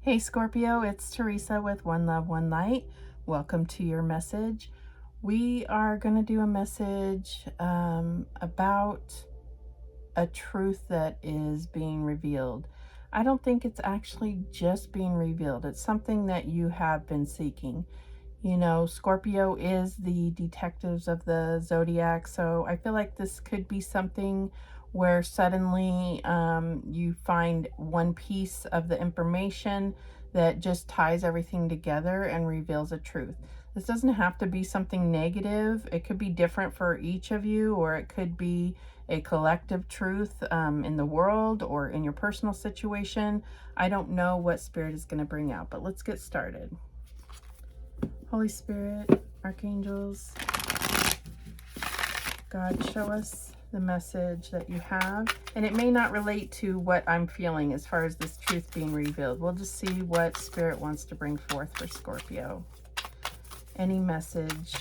Hey Scorpio, it's Teresa with One Love, One Light. Welcome to your message. We are going to do a message about a truth that is being revealed. I don't think it's actually just being revealed. It's something that you have been seeking. You know, Scorpio is the detectives of the zodiac, so I feel like this could be something where suddenly you find one piece of the information that just ties everything together and reveals a truth. This doesn't have to be something negative. It could be different for each of you, or it could be a collective truth in the world or in your personal situation. I don't know what Spirit is going to bring out, but let's get started. Holy Spirit, archangels, God, show us the message that you have. And it may not relate to what I'm feeling as far as this truth being revealed. We'll just see what Spirit wants to bring forth for Scorpio. Any message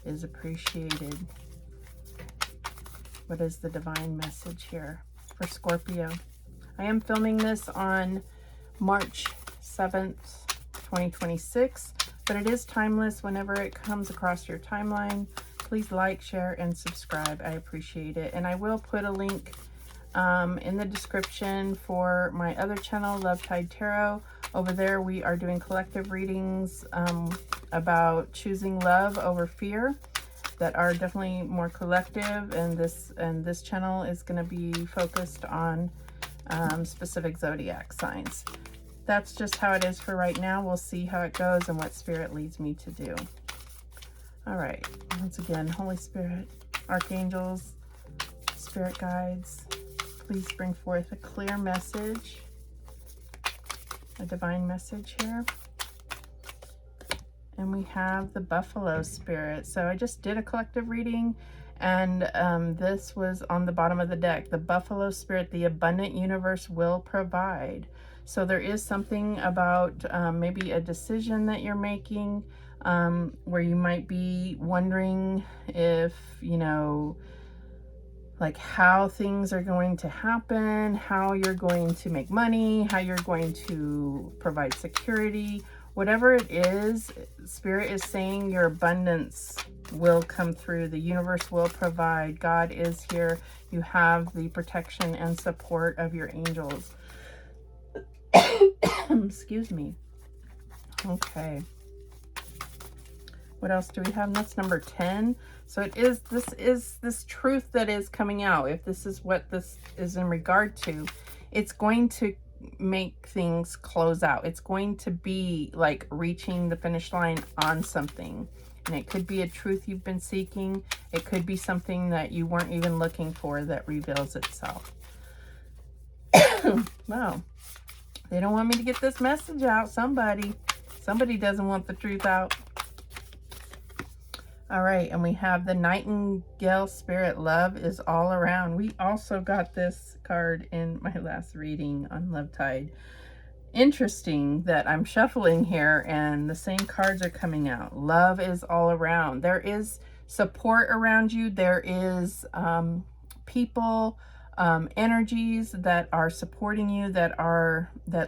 is appreciated. What is the divine message here for Scorpio? I am filming this on March 7th, 2026. But it is timeless whenever it comes across your timeline. Please like, share, and subscribe. I appreciate it. And I will put a link in the description for my other channel, Love Tide Tarot. Over there, we are doing collective readings about choosing love over fear that are definitely more collective. And this channel is going to be focused on specific zodiac signs. That's just how it is for right now. We'll see how it goes and what Spirit leads me to do. All right. Once again, Holy Spirit, archangels, spirit guides, please bring forth a clear message, a divine message here. And we have the buffalo spirit. So I just did a collective reading, and this was on the bottom of the deck. The buffalo spirit, the abundant universe will provide. So there is something about maybe a decision that you're making where you might be wondering if, you know, like how things are going to happen, how you're going to make money, how you're going to provide security. Whatever it is, Spirit is saying your abundance will come through. The universe will provide. God is here. You have the protection and support of your angels. Excuse me. Okay. What else do we have? That's number 10. So this is this truth that is coming out. If this is what this is in regard to, it's going to make things close out. It's going to be like reaching the finish line on something. And it could be a truth you've been seeking. It could be something that you weren't even looking for that reveals itself. Wow. They don't want me to get this message out. Somebody doesn't want the truth out. All right, and we have the Nightingale Spirit. Love is all around. We also got this card in my last reading on Love Tide. Interesting that I'm shuffling here and the same cards are coming out. Love is all around. There is support around you. There is people, energies that are supporting you, that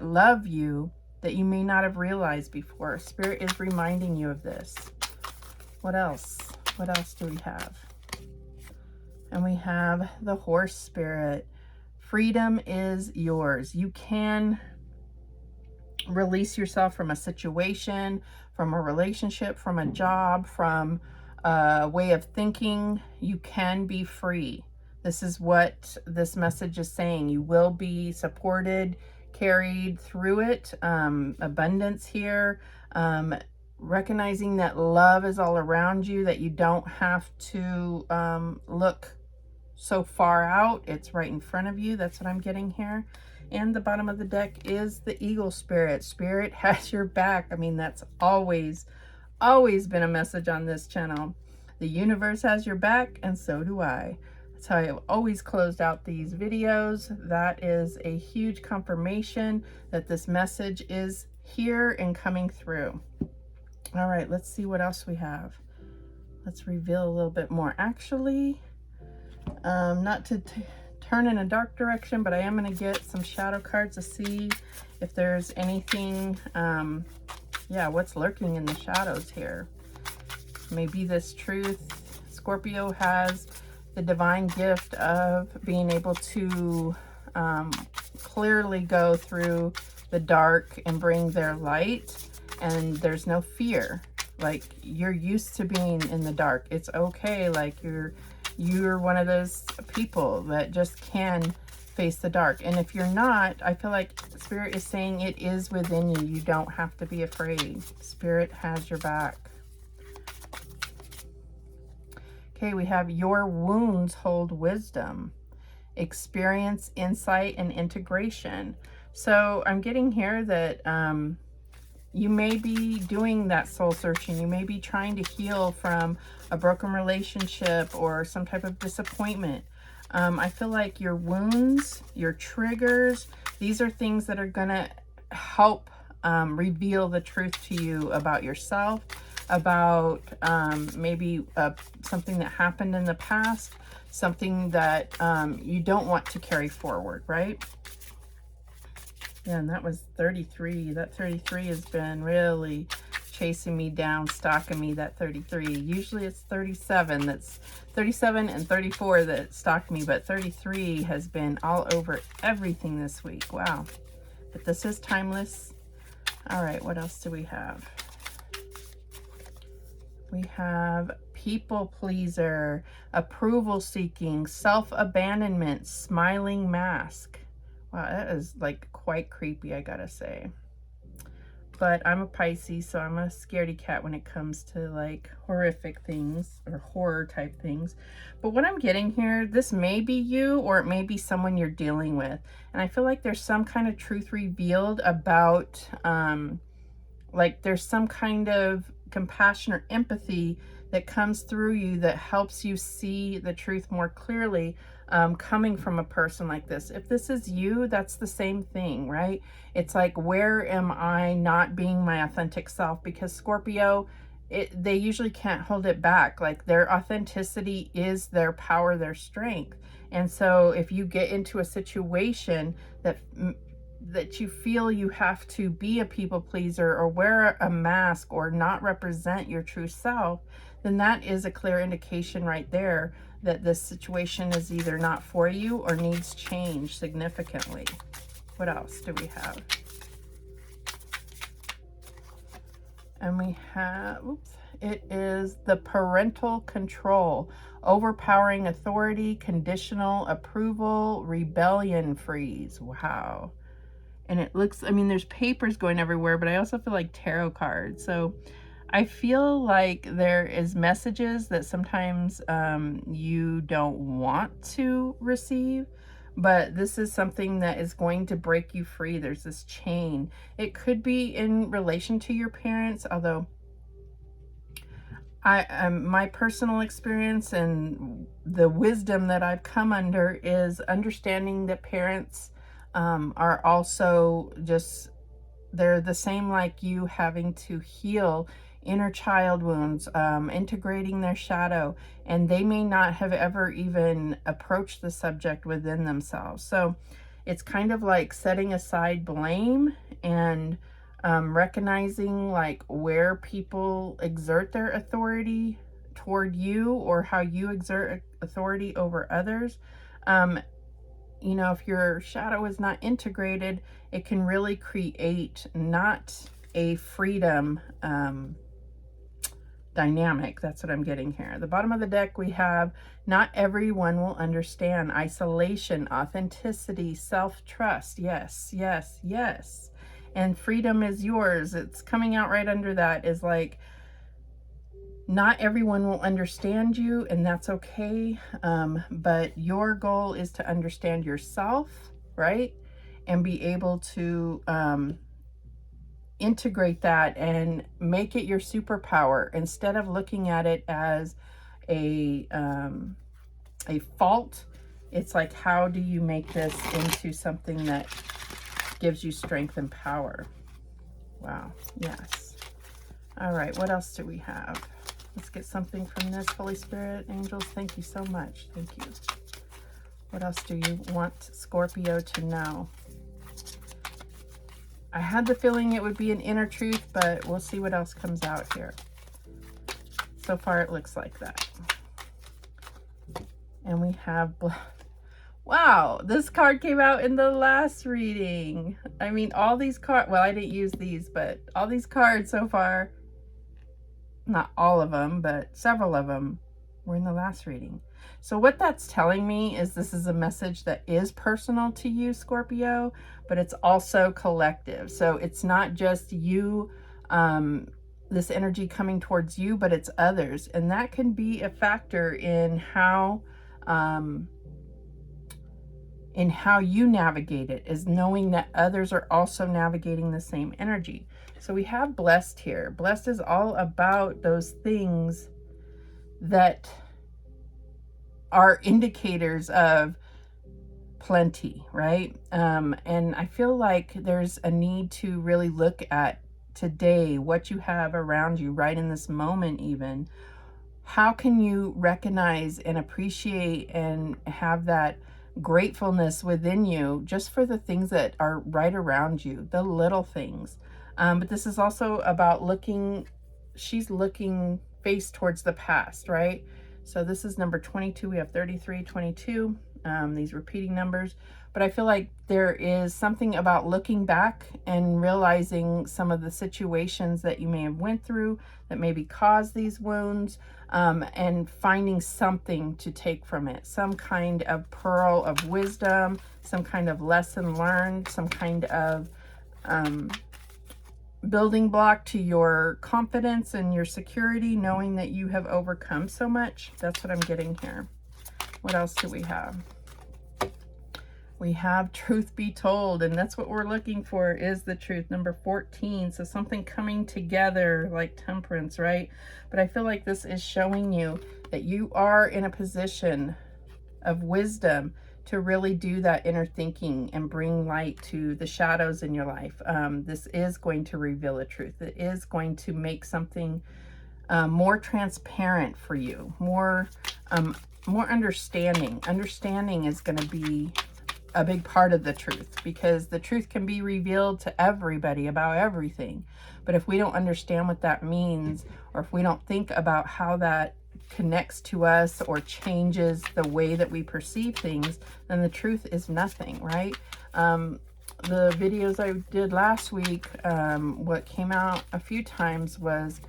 love you, that you may not have realized before. Spirit is reminding you of this. What else? What else do we have? And we have the Horse Spirit. Freedom is yours. You can release yourself from a situation, from a relationship, from a job, from a way of thinking. You can be free. This is what this message is saying. You will be supported, carried through it. Abundance here. Recognizing that love is all around you, that you don't have to look so far out. It's right in front of you. That's what I'm getting here. And the bottom of the deck is the Eagle Spirit. Spirit has your back. I mean, that's always been a message on this channel. The universe has your back, and so do I. That's how I've always closed out these videos. That is a huge confirmation that this message is here and coming through. All right, let's see what else we have. Let's reveal a little bit more. Actually, not to turn in a dark direction, but I am going to get some shadow cards to see if there's anything, yeah, what's lurking in the shadows here. Maybe this truth. Scorpio has the divine gift of being able to clearly go through the dark and bring their light, and there's no fear. Like, you're used to being in the dark. It's okay. Like, you're one of those people that just can face the dark. And if you're not, I feel like Spirit is saying it is within you. You don't have to be afraid. Spirit has your back. Okay, we have your wounds hold wisdom, experience, insight, and integration. So I'm getting here that you may be doing that soul searching. You may be trying to heal from a broken relationship or some type of disappointment. I feel like your wounds, your triggers, these are things that are going to help reveal the truth to you about yourself, about maybe something that happened in the past, something that you don't want to carry forward, right? Yeah, and that was 33. That 33 has been really chasing me down, stalking me, that 33. Usually it's 37. That's 37 and 34 that stalked me, but 33 has been all over everything this week. Wow. But this is timeless. All right, what else do we have? We have people pleaser, approval seeking, self-abandonment, smiling mask. Wow, that is like quite creepy, I gotta say. But I'm a Pisces, so I'm a scaredy cat when it comes to like horrific things or horror type things. But what I'm getting here, this may be you or it may be someone you're dealing with. And I feel like there's some kind of truth revealed about, like there's some kind of compassion or empathy that comes through you that helps you see the truth more clearly, coming from a person like this. If this is you, that's the same thing, right? It's like, where am I not being my authentic self? Because Scorpio, they usually can't hold it back. Like, their authenticity is their power, their strength. And so if you get into a situation that you feel you have to be a people pleaser or wear a mask or not represent your true self, then that is a clear indication right there that this situation is either not for you or needs change significantly. What else do we have? And we have, oops, it is the parental control, overpowering authority, conditional approval, rebellion freeze. Wow. And it looks, I mean, there's papers going everywhere, but I also feel like tarot cards. So I feel like there is messages that sometimes you don't want to receive, but this is something that is going to break you free. There's this chain. It could be in relation to your parents, although my personal experience and the wisdom that I've come under is understanding that parents are also just, they're the same like you, having to heal inner child wounds, integrating their shadow, and they may not have ever even approached the subject within themselves. So it's kind of like setting aside blame and recognizing like where people exert their authority toward you or how you exert authority over others. You know, if your shadow is not integrated, it can really create not a freedom dynamic. That's what I'm getting here. At the bottom of the deck, we have not everyone will understand. Isolation, authenticity, self-trust. Yes, yes, yes. And freedom is yours. It's coming out right under that is like, not everyone will understand you, and that's okay. But your goal is to understand yourself, right? And be able to integrate that and make it your superpower instead of looking at it as a fault. It's like, how do you make this into something that gives you strength and power? Wow. Yes. All right. What else do we have? Let's get something from this. Holy Spirit, angels, thank you so much. Thank you. What else do you want Scorpio to know? I had the feeling it would be an inner truth, but we'll see what else comes out here. So far, it looks like that. And we have... Wow, this card came out in the last reading. I mean, all these cards... Well, I didn't use these, but all these cards so far... Not all of them, but several of them were in the last reading. So what that's telling me is this is a message that is personal to you, Scorpio, but it's also collective. So it's not just you, this energy coming towards you, but it's others. And that can be a factor in how you navigate it, is knowing that others are also navigating the same energy. So we have blessed here. Blessed is all about those things that are indicators of plenty, right? And I feel like there's a need to really look at today, what you have around you right in this moment even. How can you recognize and appreciate and have that gratefulness within you just for the things that are right around you, the little things. But this is also about looking, she's looking face towards the past, right? So this is number 22. We have 33, 22, these repeating numbers. But I feel like there is something about looking back and realizing some of the situations that you may have went through that maybe caused these wounds, and finding something to take from it, some kind of pearl of wisdom, some kind of lesson learned, some kind of building block to your confidence and your security, knowing that you have overcome so much. That's what I'm getting here. What else do we have? We have truth be told, and that's what we're looking for, is the truth. Number 14, so something coming together like temperance, right? But I feel like this is showing you that you are in a position of wisdom to really do that inner thinking and bring light to the shadows in your life. This is going to reveal a truth. It is going to make something more transparent for you, more understanding. Understanding is going to be a big part of the truth, because the truth can be revealed to everybody about everything. But if we don't understand what that means, or if we don't think about how that connects to us or changes the way that we perceive things, then the truth is nothing, right? The videos I did last week, what came out a few times was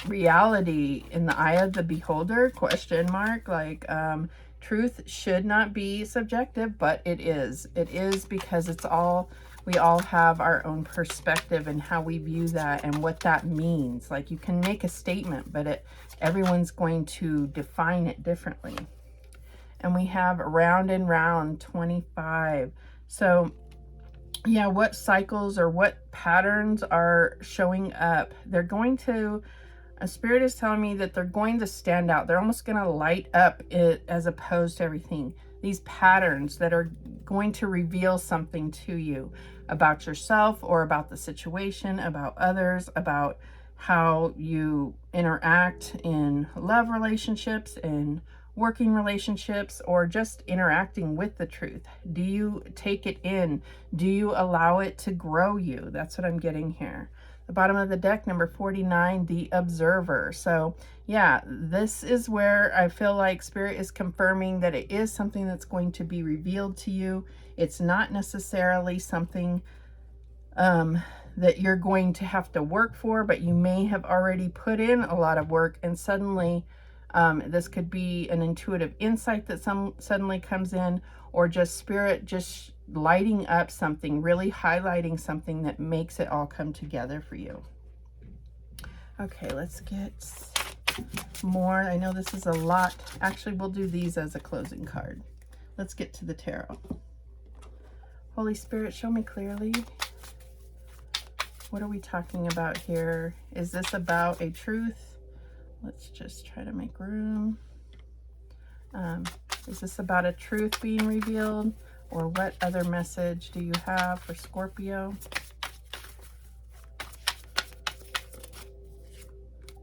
reality in the eye of the beholder, question mark, like truth should not be subjective, but it is. It is, because it's all, we all have our own perspective and how we view that and what that means. Like, you can make a statement, but everyone's going to define it differently. And we have round and round, 25. So yeah, what cycles or what patterns are showing up? They're going to, a spirit is telling me that they're going to stand out. They're almost going to light up it as opposed to everything. These patterns that are going to reveal something to you about yourself or about the situation, about others, about how you interact in love relationships, in working relationships, or just interacting with the truth. Do you take it in? Do you allow it to grow you? That's what I'm getting here. The bottom of the deck, number 49, the observer. So yeah, this is where I feel like Spirit is confirming that it is something that's going to be revealed to you. It's not necessarily something that you're going to have to work for, but you may have already put in a lot of work, and suddenly this could be an intuitive insight that suddenly comes in, or just Spirit just lighting up something, really highlighting something that makes it all come together for you. Okay, let's get more. I know this is a lot. Actually, we'll do these as a closing card. Let's get to the tarot. Holy Spirit, show me clearly. What are we talking about here? Is this about a truth? Let's just try to make room. Is this about a truth being revealed? Or what other message do you have for Scorpio?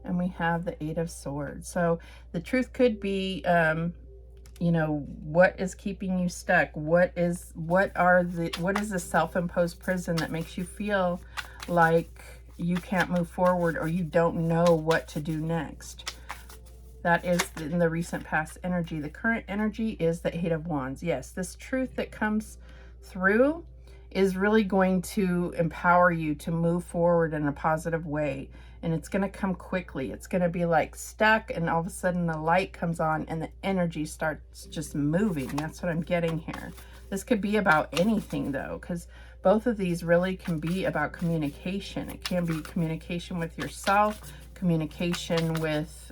And we have the 8 of Swords. So the truth could be You know, what is keeping you stuck? What is the self-imposed prison that makes you feel like you can't move forward or you don't know what to do next? That is in the recent past energy. The current energy is the Eight of Wands. Yes, this truth that comes through is really going to empower you to move forward in a positive way. And it's going to come quickly. It's going to be like stuck, and all of a sudden the light comes on and the energy starts just moving. That's what I'm getting here. This could be about anything though, because both of these really can be about communication. It can be communication with yourself, communication with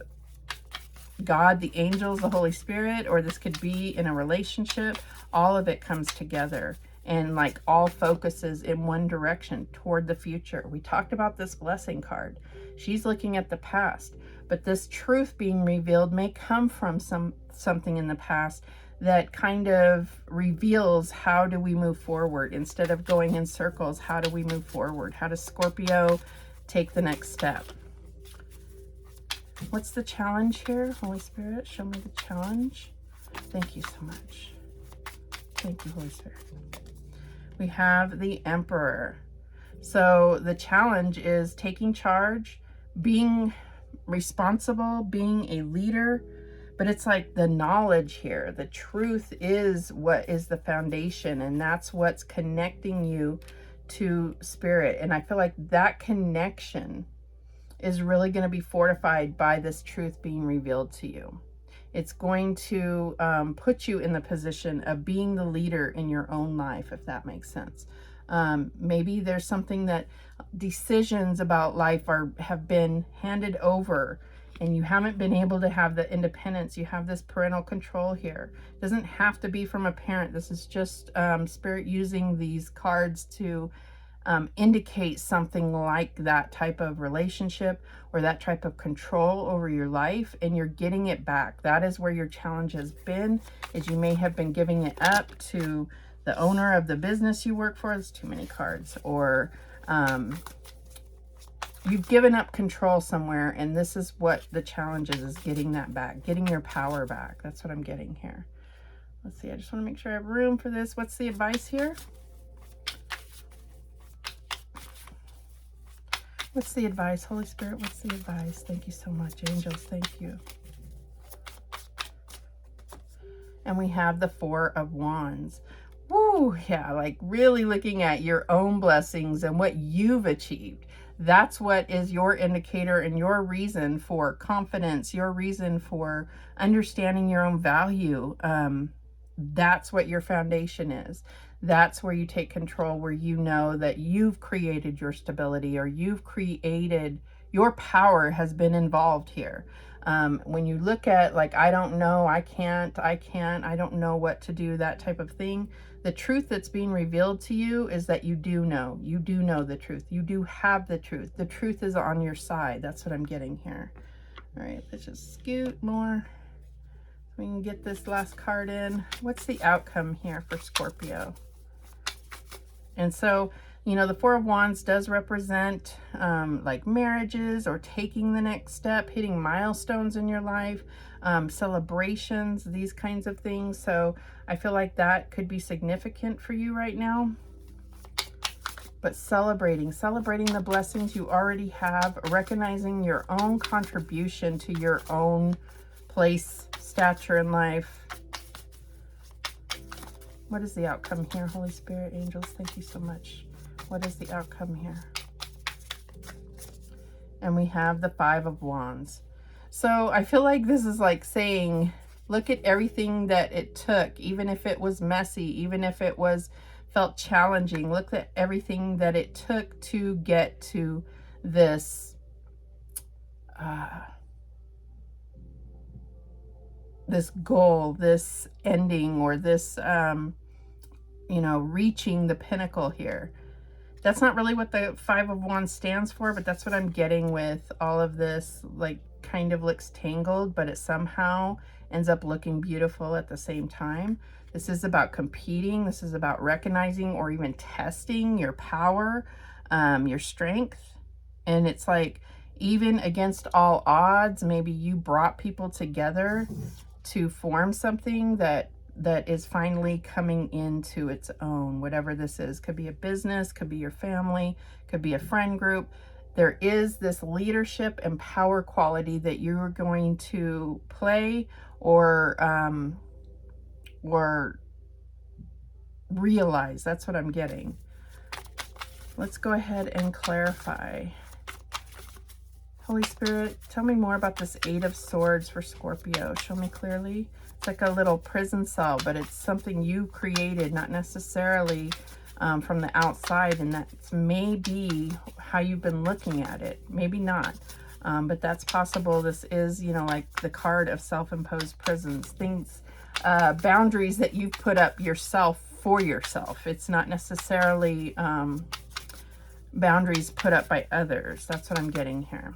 God, the angels, the Holy Spirit, or this could be in a relationship. All of it comes together and like all focuses in one direction toward the future. We talked about this blessing card. She's looking at the past, but this truth being revealed may come from something in the past that kind of reveals how do we move forward instead of going in circles. How do we move forward? How does Scorpio take the next step? What's the challenge here? Holy Spirit, show me the challenge. Thank you so much. Thank you, Holy Spirit. We have the Emperor. So the challenge is taking charge, being responsible, being a leader, but it's like the knowledge here. The truth is what is the foundation, and that's what's connecting you to Spirit. And I feel like that connection is really going to be fortified by this truth being revealed to you. It's going to put you in the position of being the leader in your own life, if that makes sense. Maybe there's something that decisions about life have been handed over and you haven't been able to have the independence. You have this parental control here. It doesn't have to be from a parent. This is just Spirit using these cards to indicate something like that type of relationship or that type of control over your life, and you're getting it back. That is where your challenge has been, is you may have been giving it up to the owner of the business you work for. There's too many cards. Or you've given up control somewhere, and this is what the challenge is getting that back, getting your power back. That's what I'm getting here. Let's see, I just want to make sure I have room for this. What's the advice here? What's the advice? Holy Spirit, what's the advice? Thank you so much. Angels, thank you. And we have the Four of Wands. Woo, yeah, like really looking at your own blessings and what you've achieved. That's what is your indicator and your reason for confidence, your reason for understanding your own value. That's what your foundation is. That's where you take control, where you know that you've created your stability, or you've created, your power has been involved here. When you look at like, I don't know, I can't, I don't know what to do, that type of thing. The truth that's being revealed to you is that you do know the truth. You do have the truth. The truth is on your side. That's what I'm getting here. All right, let's just scoot more. We can get this last card in. What's the outcome here for Scorpio? And so, you know, the Four of Wands does represent like marriages or taking the next step, hitting milestones in your life, celebrations, these kinds of things. So I feel like that could be significant for you right now. But celebrating the blessings you already have, recognizing your own contribution to your own place, stature in life. What is the outcome here, Holy Spirit, angels? Thank you so much. What is the outcome here? And we have the Five of Wands. So I feel like this is like saying, look at everything that it took, even if it was messy, even if it felt challenging. Look at everything that it took to get to this this goal, this ending, or this, you know, reaching the pinnacle here. That's not really what the Five of Wands stands for, but that's what I'm getting with all of this. Like, kind of looks tangled, but it somehow ends up looking beautiful at the same time. This is about competing. This is about recognizing or even testing your power, your strength. And it's like, even against all odds, maybe you brought people together to form something that is finally coming into its own, whatever this is. Could be a business, could be your family, could be a friend group. There is this leadership and power quality that you're going to play or realize. That's what I'm getting. Let's go ahead and clarify. Holy Spirit, tell me more about this Eight of Swords for Scorpio. Show me clearly. It's like a little prison cell, but it's something you created, not necessarily from the outside, and that's maybe how you've been looking at it. Maybe not, but that's possible. This is, you know, like the card of self-imposed prisons, things, boundaries that you've put up yourself for yourself. It's not necessarily boundaries put up by others. That's what I'm getting here.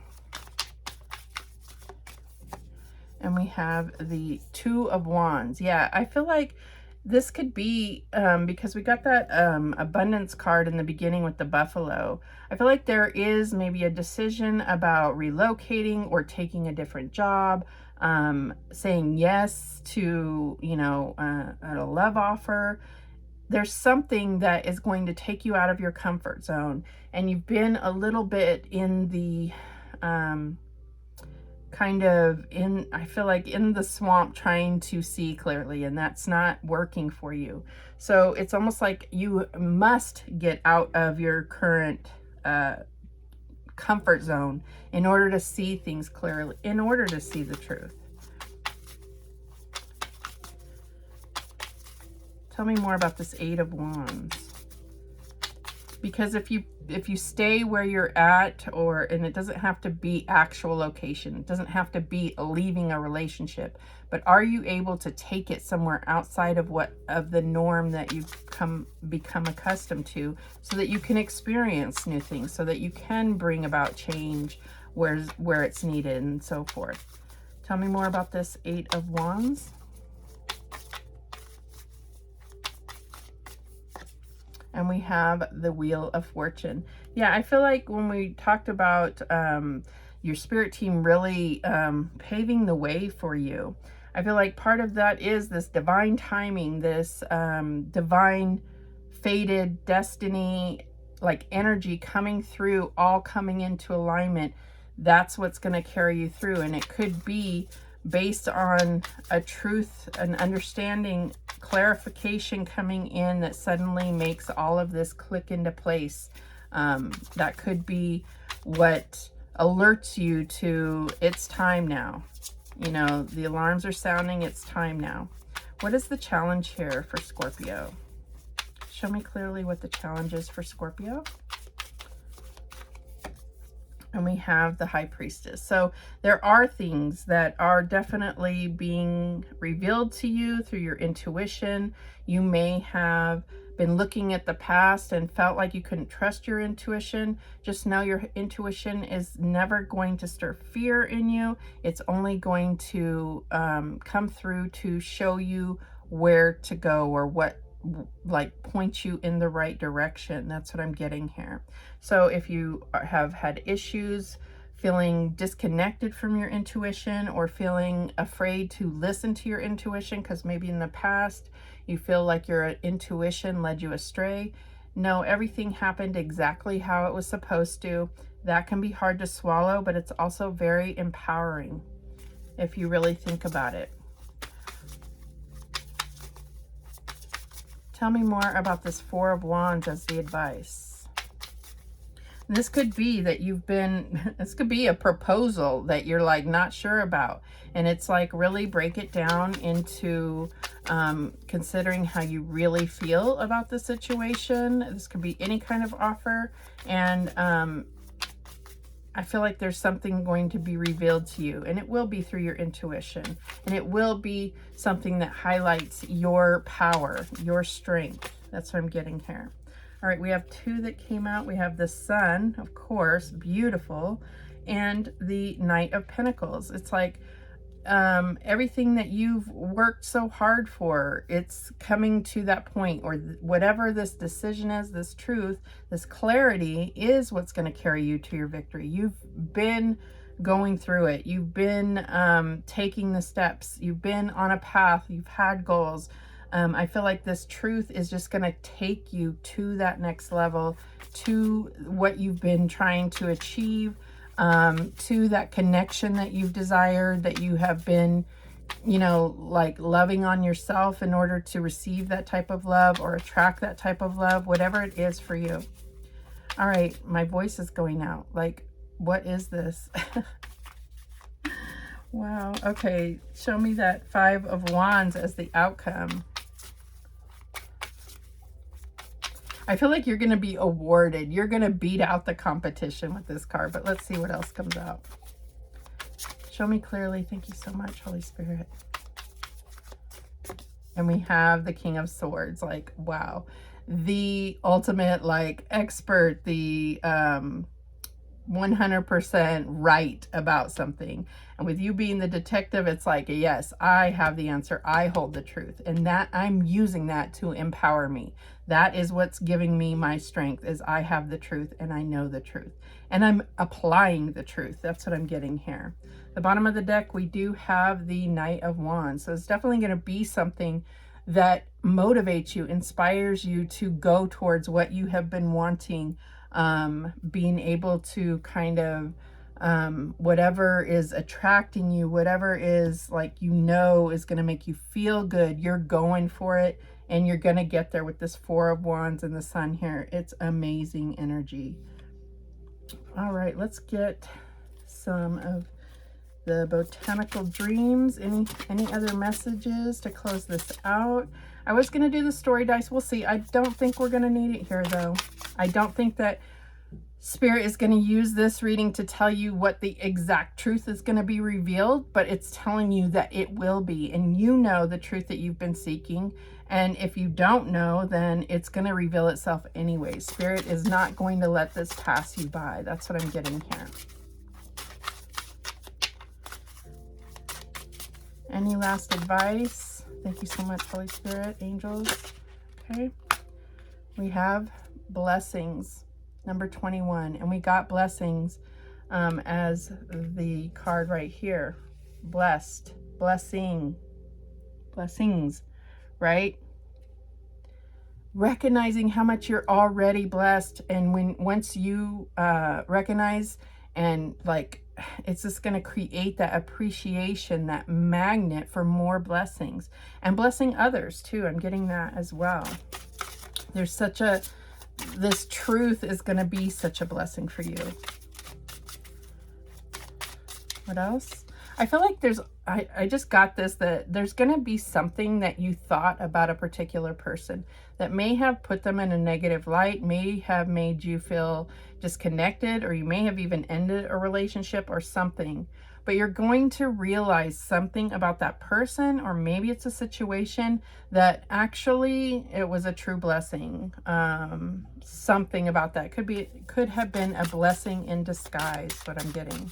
And we have the Two of Wands. Yeah, I feel like this could be, because we got that abundance card in the beginning with the buffalo. I feel like there is maybe a decision about relocating or taking a different job, saying yes to, you know, a love offer. There's something that is going to take you out of your comfort zone. And you've been a little bit in the... kind of in, I feel like in the swamp trying to see clearly, and that's not working for you. So it's almost like you must get out of your current comfort zone in order to see things clearly, in order to see the truth. Tell me more about this Eight of Wands. Because if you stay where you're at, and it doesn't have to be actual location, it doesn't have to be leaving a relationship, but are you able to take it somewhere outside of the norm that you've become accustomed to, so that you can experience new things, so that you can bring about change where it's needed, and so forth. Tell me more about this Eight of Wands. And we have the Wheel of Fortune. Yeah, I feel like when we talked about your spirit team really paving the way for you, I feel like part of that is this divine timing, this divine fated destiny, like energy coming through, all coming into alignment. That's what's going to carry you through. And it could be based on a truth, an understanding, clarification coming in that suddenly makes all of this click into place. That could be what alerts you to, it's time now. You know, the alarms are sounding, it's time now. What is the challenge here for Scorpio? Show me clearly what the challenge is for Scorpio. And we have the High Priestess. So there are things that are definitely being revealed to you through your intuition. You may have been looking at the past and felt like you couldn't trust your intuition. Just know your intuition is never going to stir fear in you. It's only going to come through to show you where to go, or what, like, point you in the right direction. That's what I'm getting here. So if you have had issues feeling disconnected from your intuition, or feeling afraid to listen to your intuition because maybe in the past you feel like your intuition led you astray, no, everything happened exactly how it was supposed to. That can be hard to swallow, but it's also very empowering if you really think about it. Tell me more about this Four of Wands as the advice. And this could be that this could be a proposal that you're like not sure about. And it's like, really break it down into considering how you really feel about the situation. This could be any kind of offer. And I feel like there's something going to be revealed to you, and it will be through your intuition, and it will be something that highlights your power, your strength. That's what I'm getting here. All right, we have two that came out. We have the Sun, of course, beautiful, and the Knight of Pentacles. It's like everything that you've worked so hard for, it's coming to that point, or whatever this decision is, this truth, this clarity is what's going to carry you to your victory. You've been going through it. You've been taking the steps. You've been on a path. You've had goals. I feel like this truth is just going to take you to that next level, to what you've been trying to achieve, to that connection that you've desired, that you have been, you know, like loving on yourself in order to receive that type of love or attract that type of love, whatever it is for you. All right, my voice is going out. Like, what is this? Wow. Okay, show me that 5 of Wands as the outcome. I feel like you're going to be awarded. You're going to beat out the competition with this card, but let's see what else comes out. Show me clearly. Thank you so much, Holy Spirit. And we have the King of Swords. Like, wow. The ultimate, like, expert, the 100% right about something. And with you being the detective, it's like, yes, I have the answer. I hold the truth. And that I'm using that to empower me. That is what's giving me my strength, is I have the truth and I know the truth. And I'm applying the truth. That's what I'm getting here. The bottom of the deck, we do have the Knight of Wands. So it's definitely going to be something that motivates you, inspires you to go towards what you have been wanting, being able to kind of whatever is attracting you, whatever is, like, you know, is going to make you feel good, you're going for it, and you're going to get there with this 4 of Wands and the Sun here. It's amazing energy. All right, let's get some of the botanical dreams. Any other messages to close this out? I was going to do the story dice. We'll see. I don't think we're going to need it here, though. I don't think that Spirit is going to use this reading to tell you what the exact truth is going to be revealed, but it's telling you that it will be, and you know the truth that you've been seeking. And if you don't know, then it's going to reveal itself anyway. Spirit is not going to let this pass you by. That's what I'm getting here. Any last advice? Thank you so much, Holy Spirit, angels. Okay. We have blessings, number 21. And we got blessings as the card right here. Blessed, blessing, blessings, right? Recognizing how much you're already blessed. And once you recognize, and like, it's just going to create that appreciation, that magnet for more blessings, and blessing others too. I'm getting that as well. There's such a, this truth is going to be such a blessing for you. What else? I feel like there's, I just got this, that there's going to be something that you thought about a particular person that may have put them in a negative light, may have made you feel disconnected, or you may have even ended a relationship or something. But you're going to realize something about that person, or maybe it's a situation, that actually it was a true blessing. Something about that could have been a blessing in disguise, what I'm getting.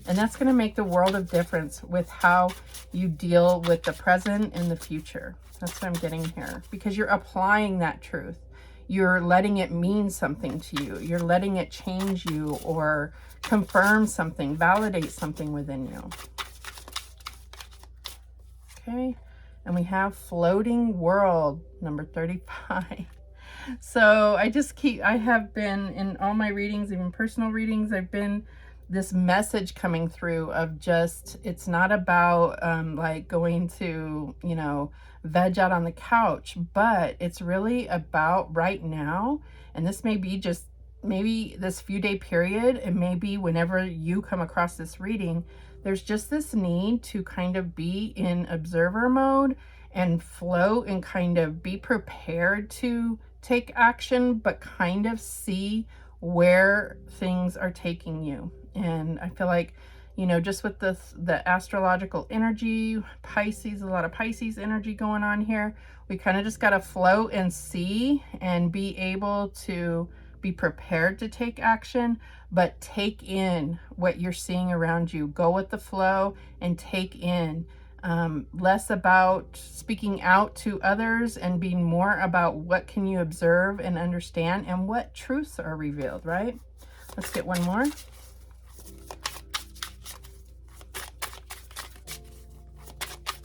And that's going to make the world of difference with how you deal with the present and the future. That's what I'm getting here. Because you're applying that truth. You're letting it mean something to you. You're letting it change you or confirm something, validate something within you. Okay. And we have Floating World, number 35. So I have been in all my readings, even personal readings, I've been this message coming through of just, it's not about like going to, you know, veg out on the couch, but it's really about right now. And this may be just maybe this few day period, and maybe whenever you come across this reading, there's just this need to kind of be in observer mode and float and kind of be prepared to take action, but kind of see where things are taking you. And I feel like, you know, just with the astrological energy, Pisces, a lot of Pisces energy going on here, we kind of just got to float and see and be able to be prepared to take action, but take in what you're seeing around you. Go with the flow and take in. Less about speaking out to others and being more about what can you observe and understand and what truths are revealed, right? Let's get one more.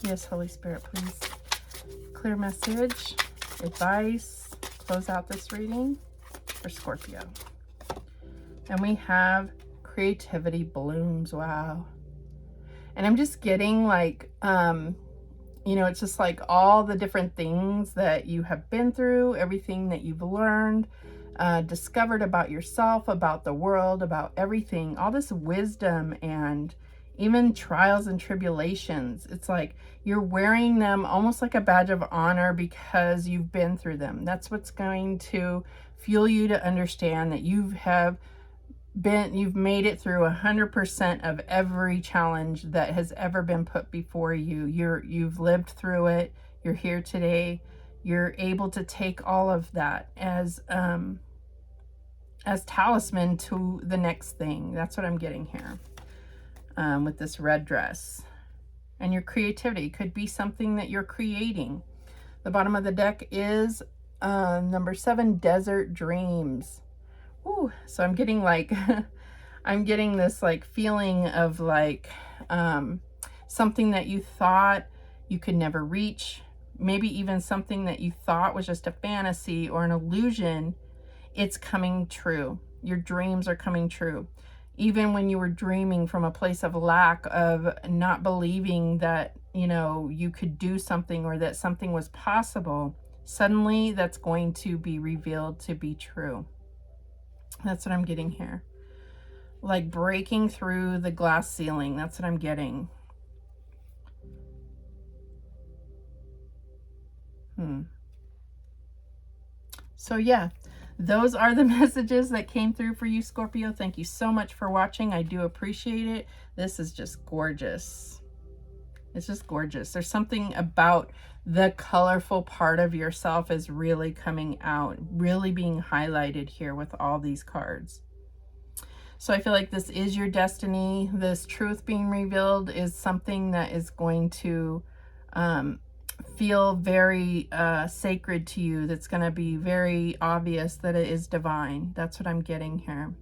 Yes, Holy Spirit, please. Clear message, advice, close out this reading for Scorpio. And we have creativity blooms. Wow. And I'm just getting like, you know, it's just like all the different things that you have been through, everything that you've learned, discovered about yourself, about the world, about everything, all this wisdom and even trials and tribulations. It's like you're wearing them almost like a badge of honor because you've been through them. That's what's going to fuel you to understand that you've made it through 100% of every challenge that has ever been put before you. You've lived through it. You're here today. You're able to take all of that as talisman to the next thing. That's what I'm getting here with this red dress. And your creativity could be something that you're creating. The bottom of the deck is number 7, Desert Dreams. Ooh, so I'm getting like, I'm getting this like feeling of like something that you thought you could never reach. Maybe even something that you thought was just a fantasy or an illusion. It's coming true. Your dreams are coming true. Even when you were dreaming from a place of lack, of not believing that, you know, you could do something or that something was possible, suddenly that's going to be revealed to be true. That's what I'm getting here. Like breaking through the glass ceiling. That's what I'm getting. So yeah, those are the messages that came through for you, Scorpio. Thank you so much for watching. I do appreciate it. This is just gorgeous. It's just gorgeous. There's something about the colorful part of yourself is really coming out, really being highlighted here with all these cards. So I feel like this is your destiny. This truth being revealed is something that is going to feel very sacred to you. That's going to be very obvious that it is divine. That's what I'm getting here.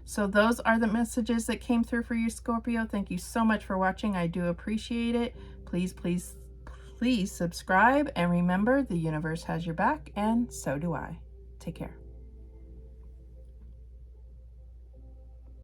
So those are the messages that came through for you, Scorpio. Thank you so much for watching. I do appreciate it. Please, please, please subscribe. And remember, the universe has your back, and so do I. Take care.